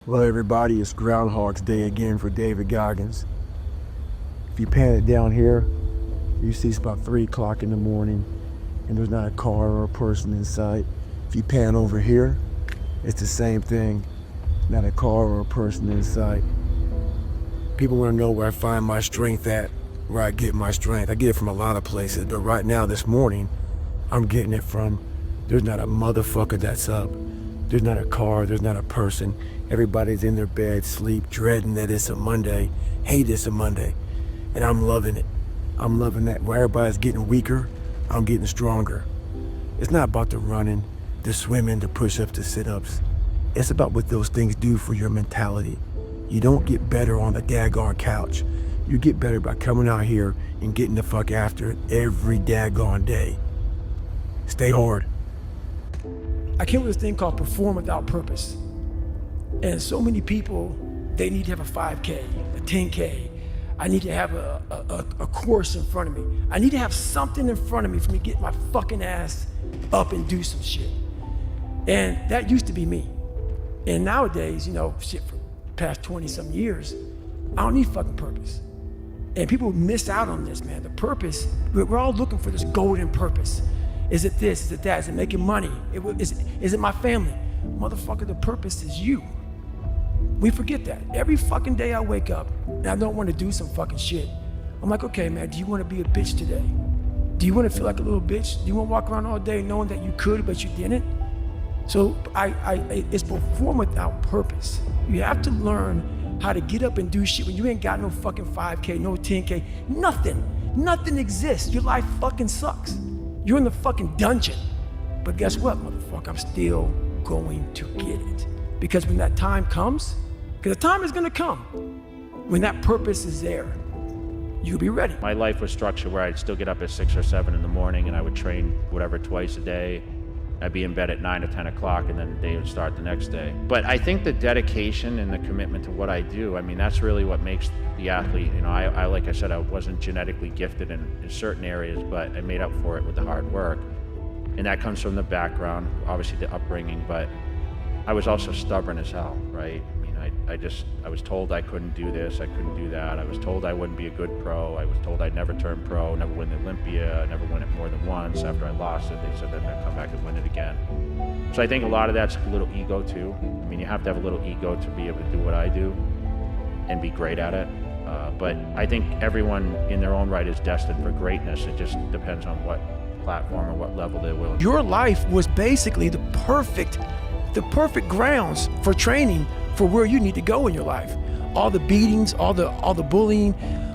Hello everybody, it's Groundhog's Day again for David Goggins. If you pan it down here, you see it's about 3 o'clock in the morning and there's not a car or a person in sight. If you pan over here, it's the same thing, not a car or a person in sight. People want to know where I find my strength at, where I get my strength. I get it from a lot of places, but right now this morning, I'm getting it from, there's not a motherfucker that's up. There's not a car, there's not a person. Everybody's in their bed, sleep, dreading that it's a Monday. Hate it's a Monday. And I'm loving it. I'm loving that. Where everybody's getting weaker, I'm getting stronger. It's not about the running, the swimming, the push-ups, the sit-ups. It's about what those things do for your mentality. You don't get better on the daggone couch. You get better by coming out here and getting the fuck after it every daggone day. Stay hard. I came up with this thing called perform without purpose. And so many people, they need to have a 5K, a 10K. I need to have a course in front of me. I need to have something in front of me for me to get my fucking ass up and do some shit. And that used to be me. And nowadays, shit, for the past 20-some years, I don't need fucking purpose. And people miss out on this, man. The purpose, we're all looking for this golden purpose. Is it this? Is it that? Is it making money? Is it my family? Motherfucker, the purpose is you. We forget that. Every fucking day I wake up and I don't want to do some fucking shit. I'm like, okay, man, do you want to be a bitch today? Do you want to feel like a little bitch? Do you want to walk around all day knowing that you could, but you didn't? So it's perform without purpose. You have to learn how to get up and do shit when you ain't got no fucking 5K, no 10K, nothing. Nothing exists. Your life fucking sucks. You're in the fucking dungeon. But guess what, motherfucker? I'm still going to get it. Because when that time comes, because the time is gonna come, when that purpose is there, you'll be ready. My life was structured where I'd still get up at 6 or 7 in the morning and I would train whatever twice a day. I'd be in bed at 9 or 10 o'clock and then the day would start the next day. But I think the dedication and the commitment to what I do, that's really what makes the athlete. I like I said, I wasn't genetically gifted in certain areas, but I made up for it with the hard work. And that comes from the background, obviously the upbringing, but I was also stubborn as hell, right? I was told I couldn't do this, I couldn't do that. I was told I wouldn't be a good pro. I was told I'd never turn pro, never win the Olympia, never win it more than once. After I lost it, they said that I'd come back and win it again. So I think a lot of that's a little ego too. You have to have a little ego to be able to do what I do and be great at it. But I think everyone in their own right is destined for greatness. It just depends on what platform or what level they're willing. Your life was basically the perfect grounds for training for where you need to go in your life. All the beatings, all the bullying,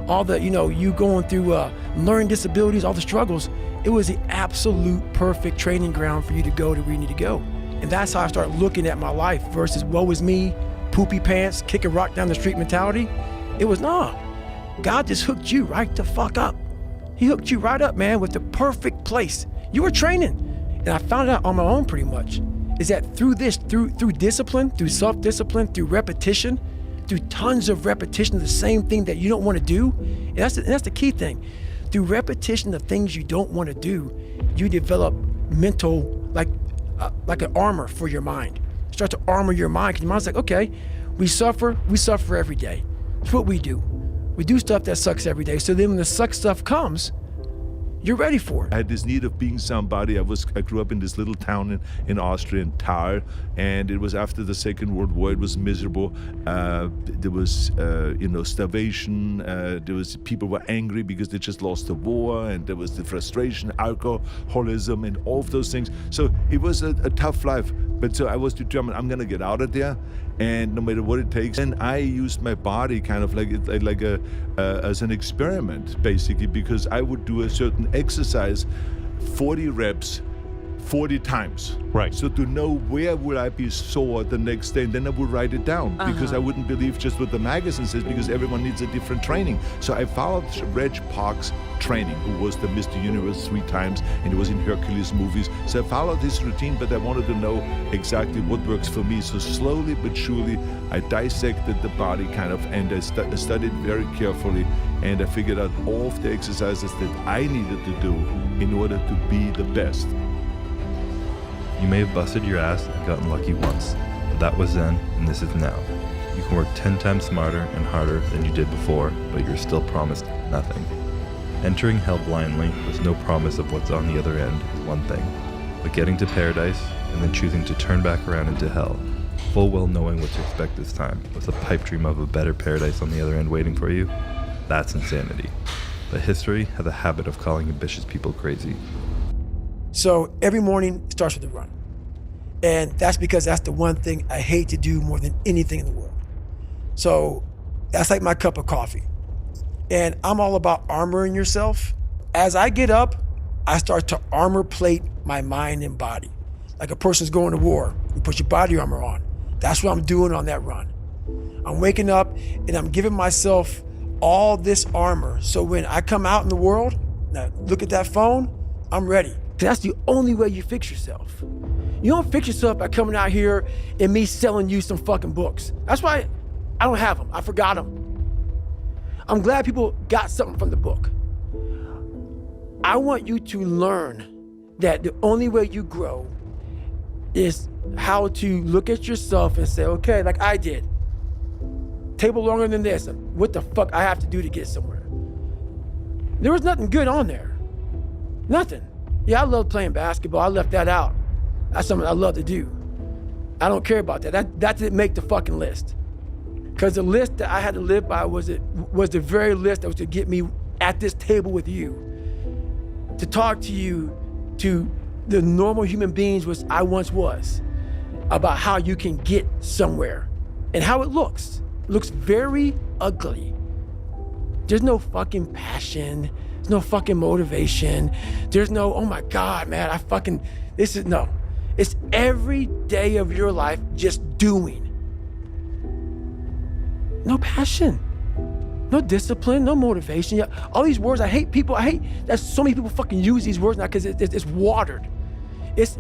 all the, you going through learning disabilities, all the struggles, it was the absolute perfect training ground for you to go to where you need to go. And that's how I started looking at my life versus woe is me, poopy pants, kick a rock down the street mentality. It was, no, God just hooked you right the fuck up. He hooked you right up, man, with the perfect place. You were training. And I found out on my own pretty much, is that through discipline, through self-discipline, through repetition, through tons of repetition of the same thing that you don't want to do, and that's the key thing. Through repetition of things you don't want to do, you develop mental, like an armor for your mind. You start to armor your mind, because your mind's like, okay, we suffer every day. That's what we do. We do stuff that sucks every day, so then when the suck stuff comes, you're ready for it. I had this need of being somebody. I grew up in this little town in Austria, in Thal, and it was after the Second World War. It was miserable. There was, starvation. People were angry because they just lost the war, and there was the frustration, alcoholism, and all of those things. So it was a tough life. But so I was determined, I'm gonna get out of there, and no matter what it takes. And I used my body kind of as an experiment, basically, because I would do a certain exercise, 40 reps, 40 times. Right. So to know where will I be sore the next day, and then I would write it down, because I wouldn't believe just what the magazine says, because everyone needs a different training. So I followed Reg Park's training, who was the Mr. Universe 3 times, and he was in Hercules movies. So I followed his routine, but I wanted to know exactly what works for me. So slowly but surely, I dissected the body and I studied very carefully, and I figured out all of the exercises that I needed to do in order to be the best. You may have busted your ass and gotten lucky once, but That was then, and this is now. You can work 10 times smarter and harder than you did before, but you're still promised nothing. Entering hell blindly with no promise of what's on the other end is one thing, but getting to paradise and then choosing to turn back around into hell, full well knowing what to expect this time, with a pipe dream of a better paradise on the other end waiting for you, that's insanity. But history has a habit of calling ambitious people crazy. So every morning it starts with a run. And that's because that's the one thing I hate to do more than anything in the world. So that's like my cup of coffee. And I'm all about armoring yourself. As I get up, I start to armor plate my mind and body. Like a person's going to war, you put your body armor on. That's what I'm doing on that run. I'm waking up and I'm giving myself all this armor. So when I come out in the world, now look at that phone, I'm ready. That's the only way you fix yourself. You don't fix yourself by coming out here and me selling you some fucking books. That's why I don't have them. I forgot them. I'm glad people got something from the book. I want you to learn that the only way you grow is how to look at yourself and say, okay, like I did. Table longer than this. What the fuck I have to do to get somewhere? There was nothing good on there. Nothing. Yeah, I love playing basketball. I left that out. That's something I love to do. I don't care about that. That didn't make the fucking list. Because the list that I had to live by was the very list that was to get me at this table with you. To talk to you, to the normal human beings which I once was, about how you can get somewhere and how it looks. It looks very ugly. There's no fucking passion. There's no fucking motivation. There's no, oh my God, man, no. It's every day of your life just doing. No passion, no discipline, no motivation. Yeah, all these words, I hate that so many people fucking use these words now because it's watered. It's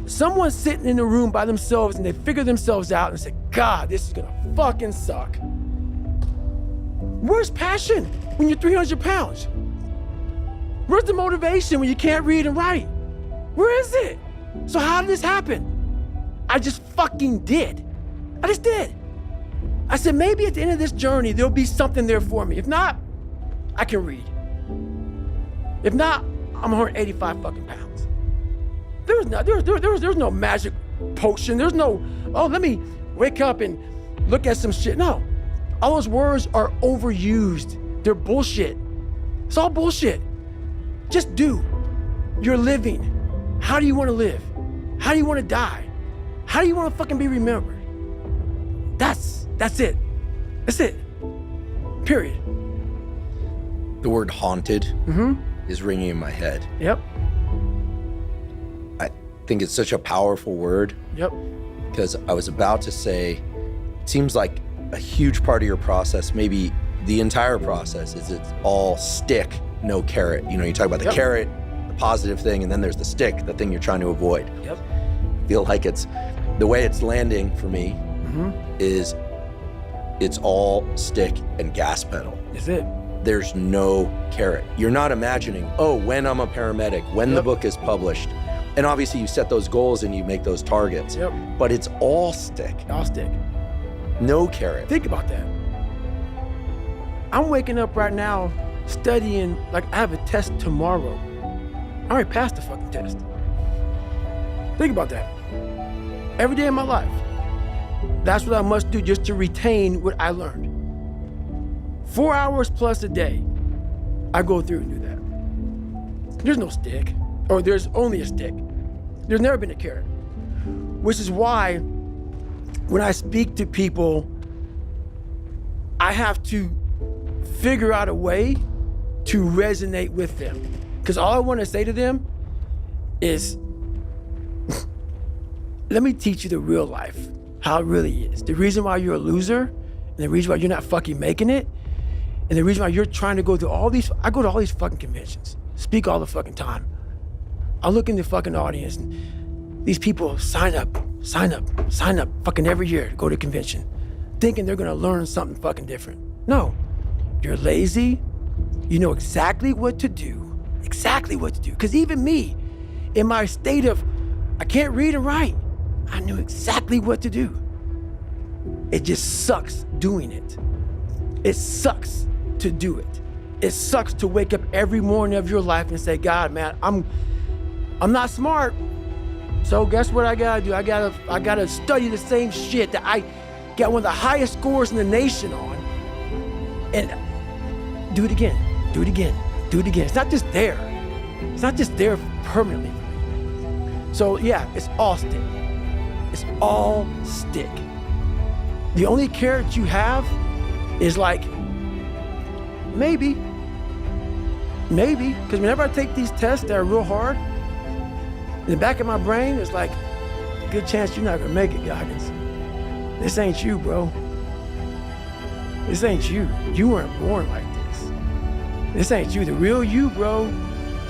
someone sitting in a room by themselves and they figure themselves out and say, God, this is gonna fucking suck. Where's passion when you're 300 pounds? Where's the motivation when you can't read and write? Where is it? So how did this happen? I just fucking did. I just did. I said, maybe at the end of this journey, there'll be something there for me. If not, I can read. If not, I'm 185 fucking pounds. There's no magic potion. There's no, oh, let me wake up and look at some shit. No, all those words are overused. They're bullshit. It's all bullshit. Just do. You're living. How do you want to live? How do you want to die? How do you want to fucking be remembered? That's it. That's it. Period. The word haunted is ringing in my head. Yep. I think it's such a powerful word. Yep. Because I was about to say, it seems like a huge part of your process, maybe the entire process, is it's all stick, no carrot. You know, you talk about the carrot, the positive thing, and then there's the stick, the thing you're trying to avoid. Yep. I feel like it's, the way it's landing for me is it's all stick and gas pedal. That's it. There's no carrot. You're not imagining, oh, when I'm a paramedic, when the book is published. And obviously you set those goals and you make those targets. Yep. But it's all stick. All stick. No carrot. Think about that. I'm waking up right now studying like I have a test tomorrow. I already passed the fucking test. Think about that. Every day of my life. That's what I must do just to retain what I learned. 4 hours plus a day, I go through and do that. There's no stick, or there's only a stick. There's never been a carrot. Which is why when I speak to people, I have to figure out a way to resonate with them. Because all I want to say to them is, let me teach you the real life, how it really is. The reason why you're a loser, and the reason why you're not fucking making it, and the reason why you're trying to go through all these, I go to all these fucking conventions, speak all the fucking time. I look in the fucking audience, and these people sign up fucking every year to go to a convention, thinking they're gonna learn something fucking different. No, you're lazy, you know exactly what to do. Because even me, in my state of, I can't read and write, I knew exactly what to do. It just sucks doing it. It sucks to do it. It sucks to wake up every morning of your life and say, God, man, I'm not smart. So guess what I gotta do? I gotta study the same shit that I got one of the highest scores in the nation on. And do it again, do it again, do it again. It's not just there. It's not just there permanently. So yeah, it's all stick. It's all stick. The only carrot you have is like, maybe. Because whenever I take these tests that are real hard, in the back of my brain, it's like, good chance you're not gonna make it, Goggins. This ain't you, bro. This ain't you. You weren't born like this. This ain't you. The real you, bro.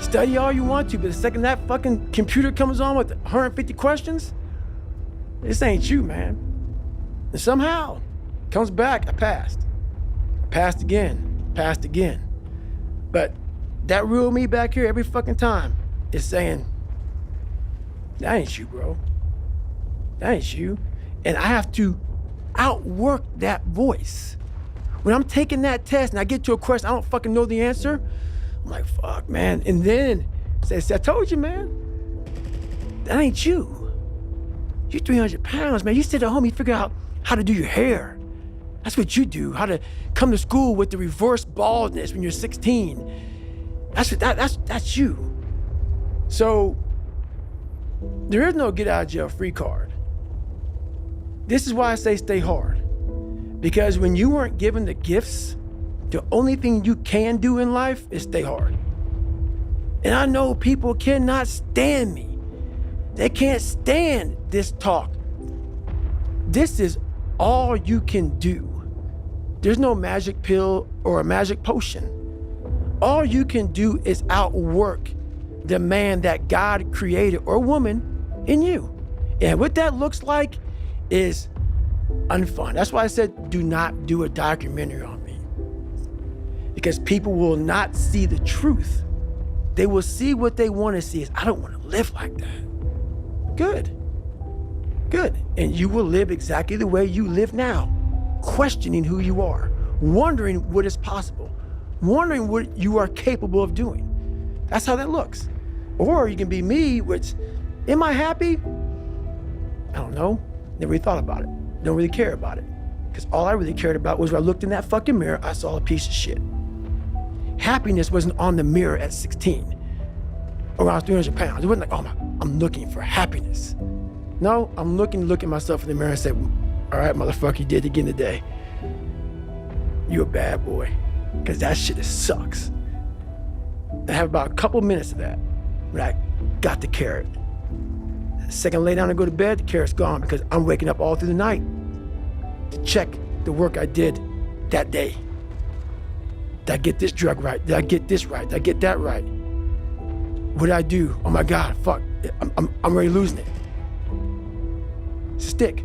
Study all you want to, but the second that fucking computer comes on with 150 questions, this ain't you, man. And somehow, comes back, I passed. Passed again. But that real me back here every fucking time is saying, that ain't you, bro. That ain't you. And I have to outwork that voice. When I'm taking that test and I get to a question, I don't fucking know the answer, I'm like, fuck, man. And then say, I told you, man, that ain't you. You're 300 pounds, man. You sit at home, you figure out how to do your hair. That's what you do. How to come to school with the reverse baldness when you're 16. That's you. So there is no get out of jail free card. This is why I say stay hard. Because when you weren't given the gifts, the only thing you can do in life is stay hard. And I know people cannot stand me. They can't stand this talk. This is all you can do. There's no magic pill or a magic potion. All you can do is outwork the man that God created or woman in you. And what that looks like is unfun. That's why I said, do not do a documentary on me. Because people will not see the truth. They will see what they want to see is, I don't want to live like that. Good. And you will live exactly the way you live now, questioning who you are, wondering what is possible, wondering what you are capable of doing. That's how that looks. Or you can be me, which, am I happy? I don't know. Never really thought about it. Don't really care about it. Because all I really cared about was when I looked in that fucking mirror, I saw a piece of shit. Happiness wasn't on the mirror at 16, or when I was 300 pounds. It wasn't like, oh, I'm looking for happiness. No, I'm looking at myself in the mirror and say, all right, motherfucker, you did it again today. You a bad boy. Because that shit sucks. I have about a couple minutes of that when I got the carrot. The second I lay down and go to bed, the carrot's gone because I'm waking up all through the night to check the work I did that day. Did I get this drug right? Did I get this right? Did I get that right? What did I do? Oh my God, fuck, I'm already losing it. Stick.